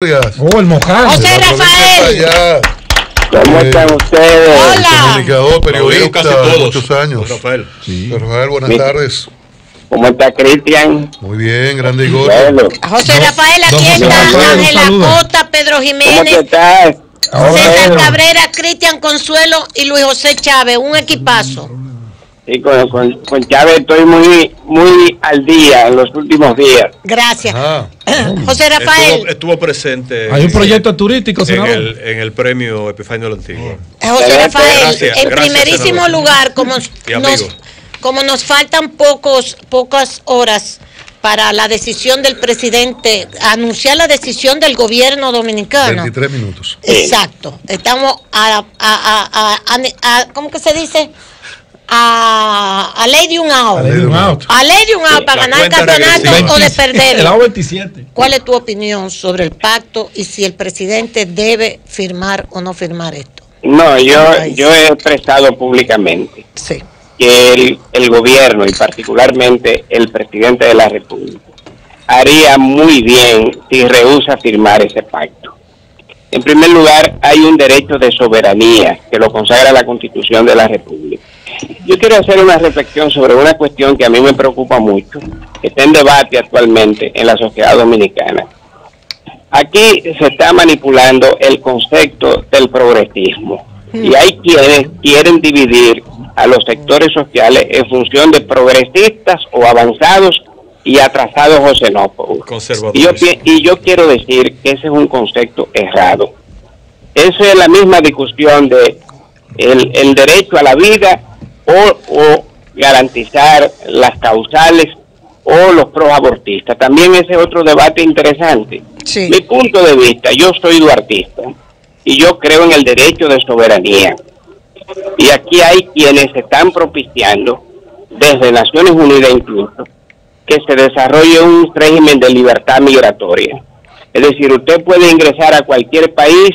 Oh, el Moján. José Rafael. ¿Cómo están ustedes? Hola. Comunicador, periodista, casi todos. muchos años. Rafael. Sí. Rafael, buenas tardes. ¿Cómo está Cristian? Muy bien, grande y gordo. Bueno, José Rafael, aquí está Ángela Cota, Pedro ¿cómo Jiménez, estás? César Cabrera, Cristian Consuelo y Luis José Chávez, un equipazo. Sí, con Chávez estoy muy al día en los últimos días. Gracias. Ah, José Rafael. Estuvo presente. Hay un proyecto turístico, en senador. en el premio Epifanio de la Antigua. José Rafael, Gracias, en gracias, primerísimo senador. lugar, Y amigo. como nos faltan pocas horas para la decisión del presidente, anunciar la decisión del gobierno dominicano. 23 minutos. Exacto. Estamos ¿cómo que se dice? A ley de un out. A ley de un out. A ley de un out para La ganar el cuenta campeonato regresiva. o de El perderlo. lado 27. ¿Cuál es tu opinión sobre el pacto y si el presidente debe firmar o no firmar esto? No, yo he expresado públicamente Sí. que el gobierno y particularmente el presidente de la República haría muy bien si rehúsa firmar ese pacto. En primer lugar, hay un derecho de soberanía que lo consagra la Constitución de la República. Yo quiero hacer una reflexión sobre una cuestión que a mí me preocupa mucho, que está en debate actualmente en la sociedad dominicana. Aquí se está manipulando el concepto del progresismo y hay quienes quieren dividir a los sectores sociales en función de progresistas o avanzados y atrasados o xenófobos. Conservadores. Y yo quiero decir que ese es un concepto errado. Esa es la misma discusión de el derecho a la vida o garantizar las causales o los proabortistas. También ese es otro debate interesante. Sí. Mi punto de vista, yo soy duartista y yo creo en el derecho de soberanía. Y aquí hay quienes están propiciando, desde Naciones Unidas incluso, que se desarrolle un régimen de libertad migratoria. Es decir, usted puede ingresar a cualquier país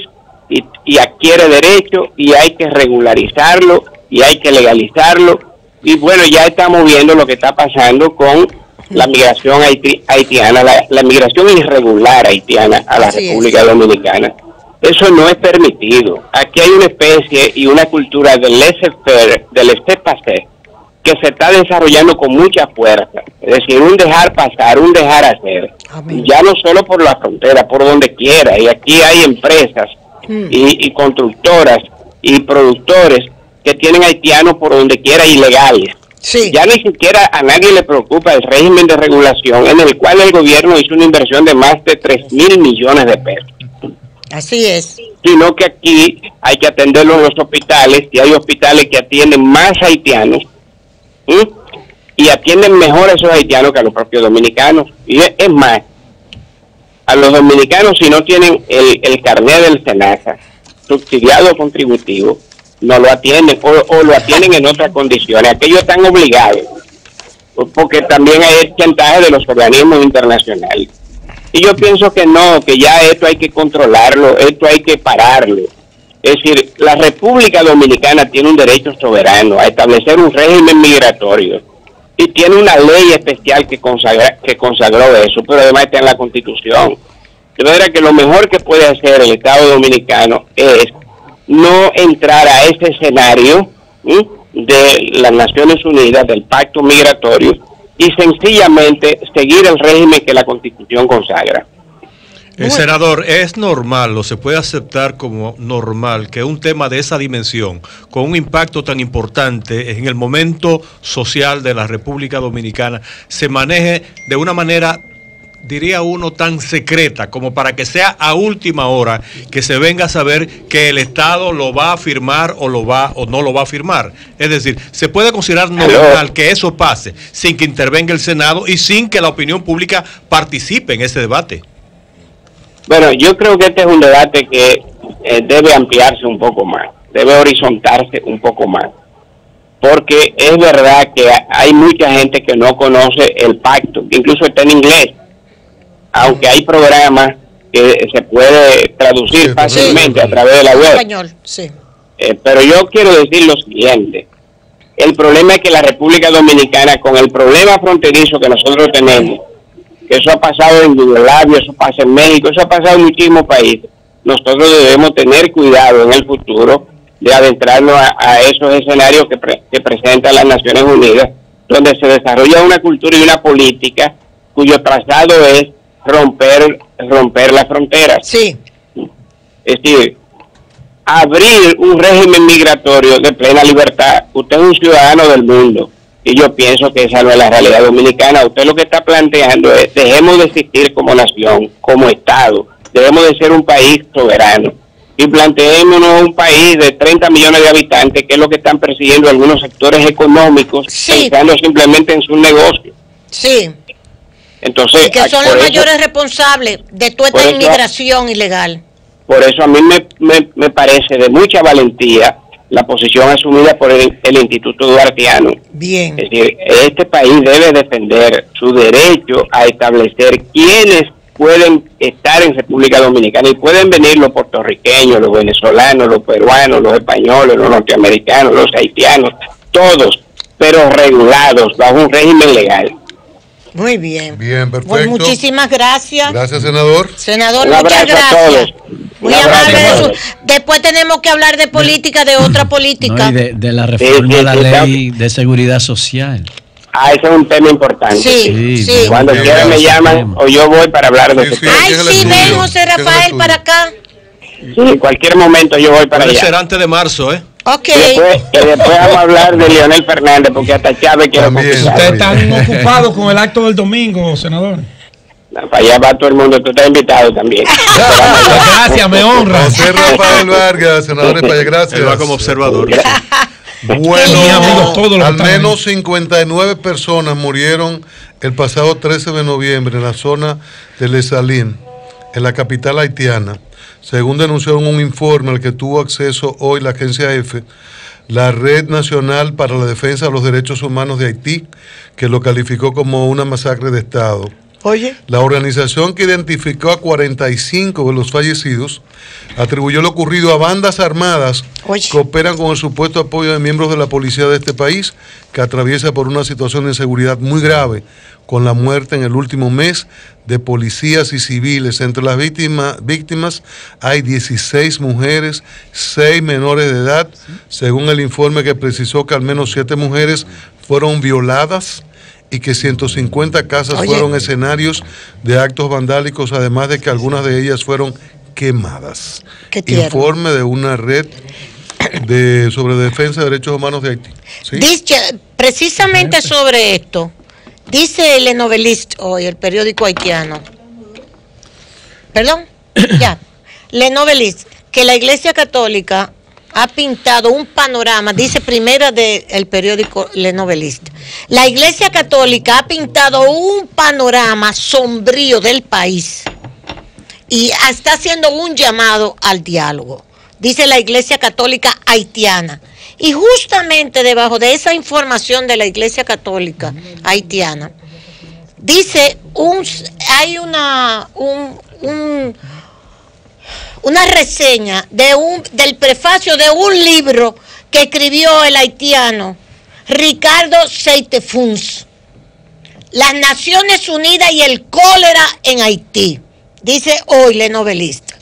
y adquiere derecho y hay que regularizarlo y hay que legalizarlo. Y bueno, ya estamos viendo lo que está pasando con la migración haitiana, la migración irregular haitiana a la Así República Dominicana. Eso no es permitido. Aquí hay una especie y una cultura del laissez-faire, del laissez-passer, que se está desarrollando con mucha fuerza. Es decir, un dejar pasar, un dejar hacer. Amén. Ya no solo por la frontera, por donde quiera. Y aquí hay empresas y constructoras y productores que tienen haitianos por donde quiera ilegales. Sí. Ya ni siquiera a nadie le preocupa el régimen de regulación en el cual el gobierno hizo una inversión de más de 3,000 millones de pesos. Así es. Sino que aquí hay que atenderlo en los hospitales y hay hospitales que atienden más haitianos y atienden mejor a esos haitianos que a los propios dominicanos. Y es más, a los dominicanos, si no tienen el carnet del SENASA, subsidiado o contributivo, no lo atienden o lo atienden en otras condiciones. Aquellos están obligados, porque también hay chantaje de los organismos internacionales. Y yo pienso que no, que ya esto hay que controlarlo, esto hay que pararlo. Es decir, la República Dominicana tiene un derecho soberano a establecer un régimen migratorio y tiene una ley especial que consagró eso, pero además está en la Constitución. De manera que lo mejor que puede hacer el Estado Dominicano es no entrar a ese escenario de las Naciones Unidas, del pacto migratorio, y sencillamente seguir el régimen que la Constitución consagra. Senador, ¿es normal o se puede aceptar como normal que un tema de esa dimensión, con un impacto tan importante en el momento social de la República Dominicana, se maneje de una manera, diría uno, tan secreta como para que sea a última hora que se venga a saber que el Estado lo va a firmar o no lo va a firmar? Es decir, ¿se puede considerar normal que eso pase sin que intervenga el Senado y sin que la opinión pública participe en ese debate? Bueno, yo creo que este es un debate que debe ampliarse un poco más, debe horizontarse un poco más, porque es verdad que hay mucha gente que no conoce el pacto, incluso está en inglés, aunque hay programas que se puede traducir fácilmente a través de la web. Español, sí. Pero yo quiero decir lo siguiente: el problema es que la República Dominicana, con el problema fronterizo que nosotros tenemos, Eso ha pasado en Yugoslavia, eso pasa en México, eso ha pasado en muchísimos países. Nosotros debemos tener cuidado en el futuro de adentrarnos a esos escenarios que presentan las Naciones Unidas, donde se desarrolla una cultura y una política cuyo trazado es romper las fronteras. Sí. Es decir, abrir un régimen migratorio de plena libertad. Usted es un ciudadano del mundo y yo pienso que esa no es la realidad dominicana. Usted lo que está planteando es: dejemos de existir como nación, como Estado, debemos de ser un país soberano y planteémonos un país de 30 millones de habitantes, que es lo que están persiguiendo algunos sectores económicos, sí, pensando simplemente en su negocio. Sí. Entonces, y que son los mayores responsables de toda esta inmigración ilegal. Por eso a mí me parece de mucha valentía la posición asumida por el Instituto Duartiano. Bien. Es decir, este país debe defender su derecho a establecer quiénes pueden estar en República Dominicana, y pueden venir los puertorriqueños, los venezolanos, los peruanos, los españoles, los norteamericanos, los haitianos, todos, pero regulados bajo un régimen legal. Muy bien. Bien, perfecto. Pues muchísimas gracias. Gracias, senador. Senador, muchas gracias. Muy amable de su... Después tenemos que hablar de política, de otra política. No, y de la reforma de la ley de seguridad social. Ese es un tema importante. Sí. Cuando quieran me llaman o yo voy para hablar de ese tema. Ay, sí, ven, José Rafael, para acá. Sí, en cualquier momento yo voy para allá. Puede ser antes de marzo, ¿eh? Ok. Y después vamos a hablar de Leonel Fernández, porque hasta Chávez quiere conquistar. Ustedes están ocupados con el acto del domingo, senador. Para allá va todo el mundo, tú estás invitado también. Gracias, me honra. José Rafael Vargas, senador de España, gracias. Él va como observador. Bueno, al menos 59 personas murieron el pasado 13 de noviembre en la zona de Les Salines, en la capital haitiana, según denunció en un informe al que tuvo acceso hoy la agencia EFE, la Red Nacional para la Defensa de los Derechos Humanos de Haití, que lo calificó como una masacre de Estado. Oye. La organización que identificó a 45 de los fallecidos atribuyó lo ocurrido a bandas armadas que operan con el supuesto apoyo de miembros de la policía de este país, que atraviesa por una situación de inseguridad muy grave, con la muerte en el último mes de policías y civiles. Entre las víctimas hay 16 mujeres, 6 menores de edad, según el informe que precisó que al menos 7 mujeres fueron violadas y que 150 casas fueron escenarios de actos vandálicos, además de que algunas de ellas fueron quemadas. Informe de una red sobre defensa de derechos humanos de Haití. ¿Sí? Dice, precisamente sobre esto, dice Le Noveliste hoy, el periódico haitiano. Perdón, ya. Le Noveliste, que la Iglesia Católica ha pintado un panorama, dice primera del periódico Le Noveliste. La Iglesia Católica ha pintado un panorama sombrío del país y está haciendo un llamado al diálogo, dice la Iglesia Católica haitiana. Y justamente debajo de esa información de la Iglesia Católica haitiana, dice, hay una reseña del prefacio de un libro que escribió el haitiano Ricardo Seitefuns, Las Naciones Unidas y el cólera en Haití, dice hoy Le Noveliste.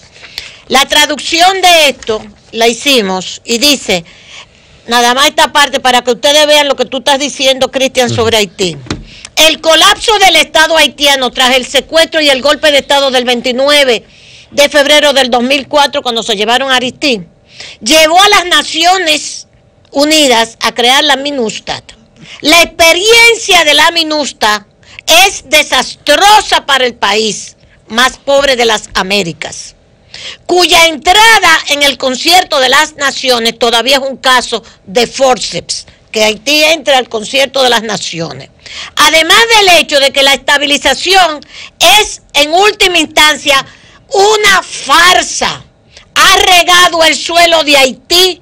La traducción de esto la hicimos y dice, nada más esta parte para que ustedes vean lo que tú estás diciendo, Cristian, sobre Haití. El colapso del Estado haitiano tras el secuestro y el golpe de Estado del 29 de febrero del 2004, cuando se llevaron a Aristide, llevó a las Naciones Unidas a crear la MINUSTAH. La experiencia de la MINUSTAH es desastrosa para el país más pobre de las Américas, cuya entrada en el concierto de las naciones todavía es un caso de forceps, que Haití entre al concierto de las naciones. Además del hecho de que la estabilización es en última instancia una farsa, ha regado el suelo de Haití,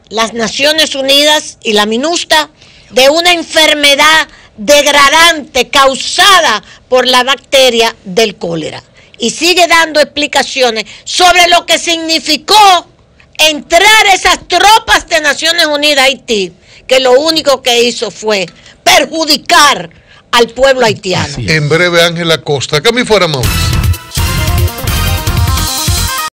las Naciones Unidas y la MINUSTAH, de una enfermedad degradante causada por la bacteria del cólera. Y sigue dando explicaciones sobre lo que significó entrar esas tropas de Naciones Unidas a Haití, que lo único que hizo fue perjudicar al pueblo haitiano. En breve, Ángela Costa. Acá mi fuera, Mauricio.